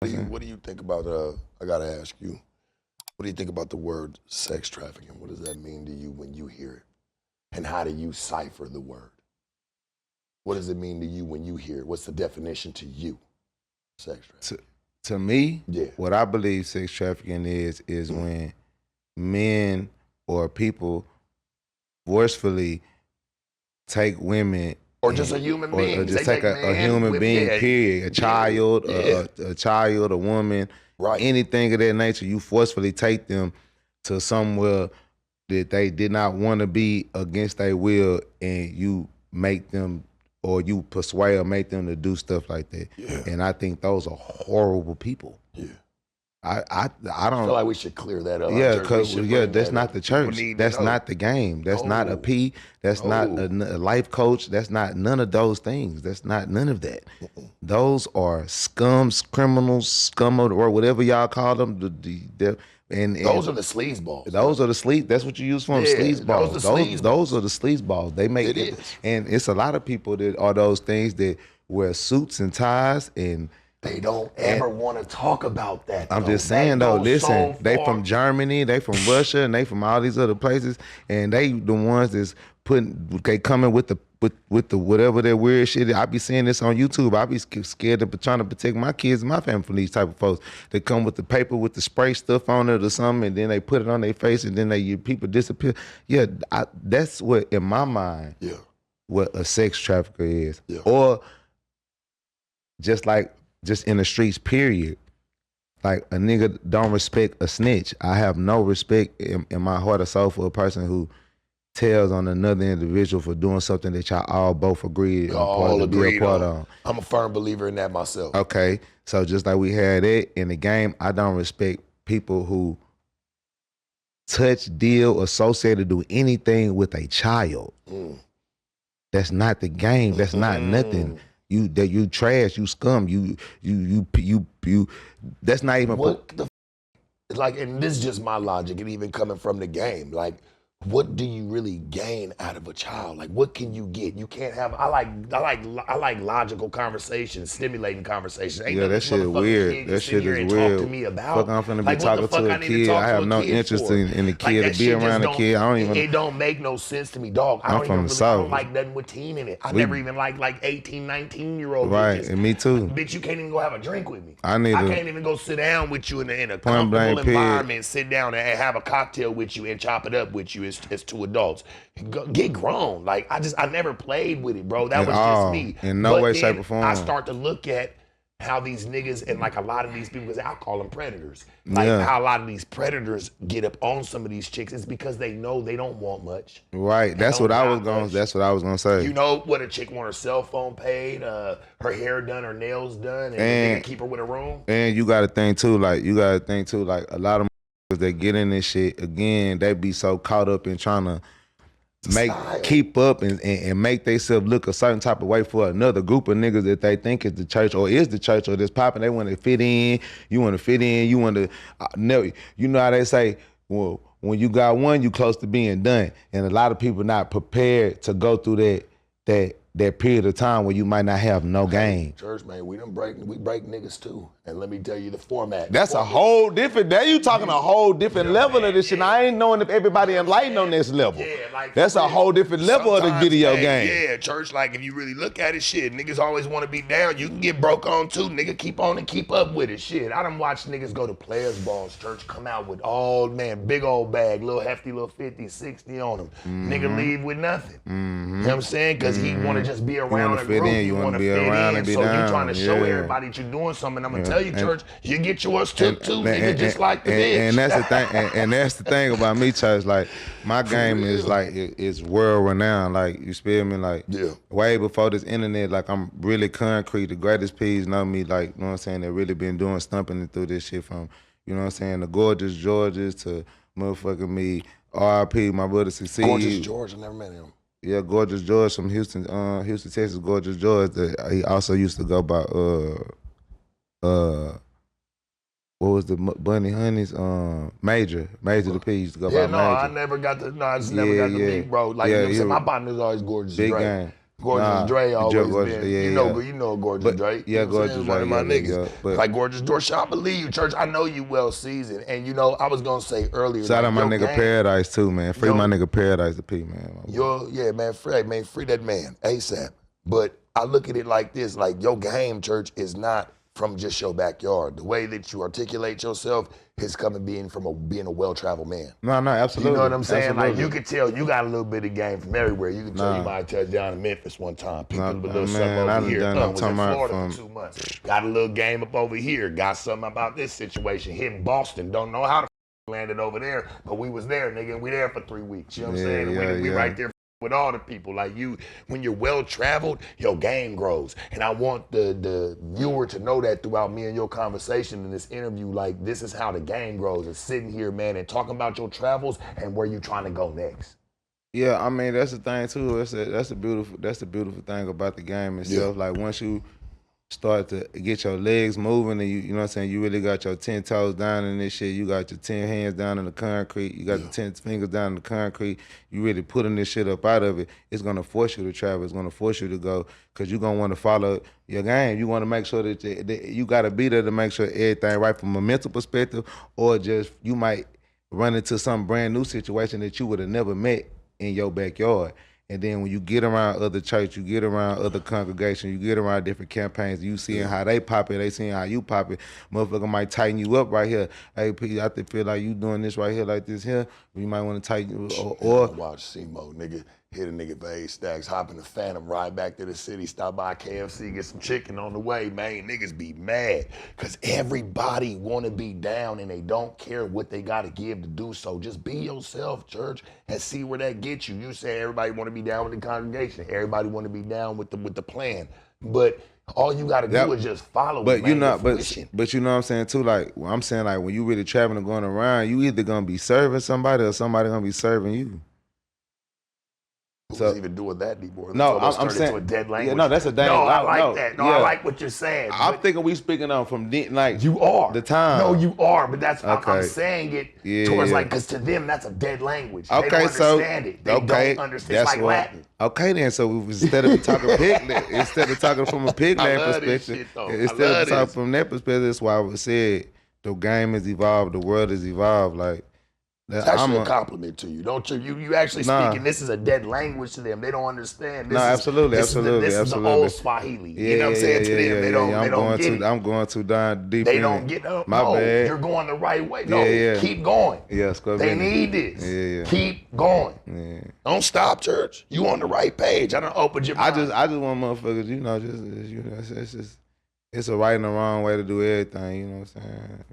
What do you think about, I gotta ask you, what do you think about the word sex trafficking? What does that mean to you when you hear it? And how do you cipher the word? What does it mean to you when you hear it? What's the definition to you? Sex trafficking. To me, Yeah. what I believe sex trafficking is when men or people forcefully take women Or just a human being. or just They take a human being, period. A child, a child, a woman, Right. anything of that nature. You forcefully take them to somewhere that they did not want to be against their will, and you make them, or you persuade or make them to do stuff like that. Yeah. And I think those are horrible people. Yeah. I I don't feel like we should clear that up. Yeah, because that's not the church. That's know. not the game. That's not a P. That's not a life coach. That's not none of those things. That's not none of that. Those are scums, criminals, scum or whatever y'all call them. And those are the sleazeballs. Those are the sleaze. That's what you use for them. Sleazeballs. Those are the sleazeballs. They make it. And it's a lot of people that are those things that wear suits and ties and. They don't ever want to talk about that. I'm just saying though, listen, they from Germany, they from Russia, and they from all these other places, and they the ones that's they coming with the whatever that weird shit. I be seeing this on YouTube. I be scared of trying to protect my kids and my family from these type of folks. They come with the paper with the spray stuff on it or something, and then they put it on their face, and then people disappear. Yeah, that's what in my mind. Yeah. What a sex trafficker is, yeah. or just in the streets, period. Like a nigga don't respect a snitch. I have no respect in my heart or soul for a person who tells on another individual for doing something that y'all all both agreed on. I'm a firm believer in that myself. Okay, so just like we had it in the game, I don't respect people who touch, deal, associate, or do anything with a child. That's not the game. That's not nothing. You trash, you scum, you that's not even like, and this is just my logic, and even coming from the game, like, what do you really gain out of a child? Like, what can you get? You can't have. I like logical conversations, stimulating conversations. Yeah, that shit weird. That shit is weird. Talk to me about. Fuck, I'm finna be talking to a kid. I have no interest in the kid to be around a kid. I don't even. It don't make no sense to me, dog. I don't like nothing with teen in it. I never even like 18, 19-year-old. Right, and me too. Bitch, you can't even go have a drink with me. I can't even go sit down with you in a comfortable environment, sit down and have a cocktail with you and chop it up with you. As two adults, get grown. Like I never played with it, bro. That was just me. In no way, shape, or form. I start to look at how these niggas and like a lot of these people, because I call them predators. Like how a lot of these predators get up on some of these chicks is because they know they don't want much. Right. That's what I was gonna say. You know what a chick want her cell phone paid, her hair done, her nails done, and keep her with a room. And you got to think too, like a lot of that get in this shit, again, they be so caught up in trying to keep up and make themselves look a certain type of way for another group of niggas that they think is the church or that's popping. They want to fit in. You want to fit in. You want to you know how they say, well, when you got one, you close to being done. And a lot of people not prepared to go through that period of time where you might not have no game. Church, man, we break niggas too. And let me tell you the format. That's a whole different, now you talking a whole different level of this shit. I ain't knowing if everybody enlightened on this level. Yeah, like that's a whole different level of the video game. Yeah, church, like if you really look at it, shit, niggas always want to be down. You can get broke on too. Nigga, keep on and keep up with it. Shit, I done watched niggas go to players balls, church, come out with big old bag, little hefty, little 50, 60 on them. Nigga leave with nothing. You know what I'm saying? Because he want to just be around a group. You want to be around and be so down. You trying to show everybody that you're doing something. I'm going to tell you, church, you get yours too, nigga, just like the bitch. And that's the thing. And that's the thing about me, church. Like, my game is like, it's world renowned. Like, you feel me? Like, way before this internet, like, I'm really concrete. The greatest P's know me, like, you know what I'm saying? They really been doing stumping through this shit from, you know what I'm saying? The Gorgeous Georges to motherfucking me, R.I.P. my brother Succeed. Gorgeous George, I never met him. Yeah, Gorgeous George from Houston, Texas. Gorgeous George. He also used to go by what was the Bunny Honey's Major the P used to go by Major. I never got to. No, I just never got to meet, bro. Like you know what I'm saying, my partner's always gorgeous. Big game. Gorgeous Dre always Gorgeous, been, yeah. you know Gorgeous But, Dre. yeah, You know what I'm Gorgeous saying? Dre, One of my yeah, niggas. yeah, but- like Gorgeous Dorsey, I believe you, Church. I know you well seasoned. And you know, I was gonna say earlier. Shout like, out my your nigga game, Paradise too, man. Free my nigga Paradise to P, man. yeah, man, free that man, ASAP. But I look at it like this, like your game, Church, is not from just your backyard. The way that you articulate yourself is coming being a well-traveled man. No, absolutely. You know what I'm saying? Absolutely. Like you can tell you got a little bit of game from everywhere. You can tell you might touch down in Memphis one time, picked up a little something over here. Was in Florida for 2 months. Got a little game up over here. Got something about this situation. Hitting Boston. Don't know how to landed over there, but we was there, nigga. We there for 3 weeks. You know what I'm saying? We right there with all the people. Like you, when you're well traveled, your game grows. And I want the viewer to know that throughout me and your conversation in this interview. Like this is how the game grows. Is sitting here, man, and talking about your travels and where you trying to go next. Yeah, I mean that's the thing too. That's the beautiful thing about the game itself. Like once you start to get your legs moving and you know what I'm saying, you really got your 10 toes down in this shit, you got your 10 hands down in the concrete, you got the 10 fingers down in the concrete, you really putting this shit up out of it, it's gonna force you to travel, it's gonna force you to go, because you're gonna wanna follow your game. You wanna make sure that you gotta be there to make sure everything right from a mental perspective, or just you might run into some brand new situation that you would have never met in your backyard. And then when you get around other church, you get around other congregations, you get around different campaigns, you seeing how they pop it, they seeing how you pop it. Motherfucker might tighten you up right here. Hey, P, I feel like you doing this right here like this here. You might want to tighten or watch SEMO, nigga. Hit a nigga for 8 stacks, hop in the Phantom, ride back to the city, stop by KFC, get some chicken on the way, man. Niggas be mad. Cause everybody wanna be down and they don't care what they gotta give to do so. Just be yourself, church, and see where that gets you. You say everybody wanna be down with the congregation. Everybody wanna be down with the plan. But all you gotta do is just follow but it, man, you know, but you know what I'm saying too, like I'm saying, like when you really traveling and going around, you either gonna be serving somebody or somebody gonna be serving you. Who's even doing that anymore? No, I'm saying into a dead language. Yeah, no, that's a dead. No, I like that. No, I like what you're saying. I'm thinking we speaking on from like you are the time. No, you are, but that's okay. I'm saying it towards like, because to them that's a dead language. Okay, they don't understand it. They don't understand. It's like Latin. Okay, then so instead of talking instead of talking from a pigland perspective, instead of talking from that perspective, that's why I would say the game has evolved, the world has evolved, like. It's actually a compliment to you. Don't you actually speaking, this is a dead language to them. They don't understand. Absolutely. This is the old Swahili. You know what I'm saying to them? They don't get it. I'm going too down deep. They don't get it. No, bad. You're going the right way. No, keep going. Yes, they need this. Yeah. Keep going. Don't stop, church. You on the right page. I don't open your mind. I just want motherfuckers, it's a right and a wrong way to do everything, you know what I'm saying?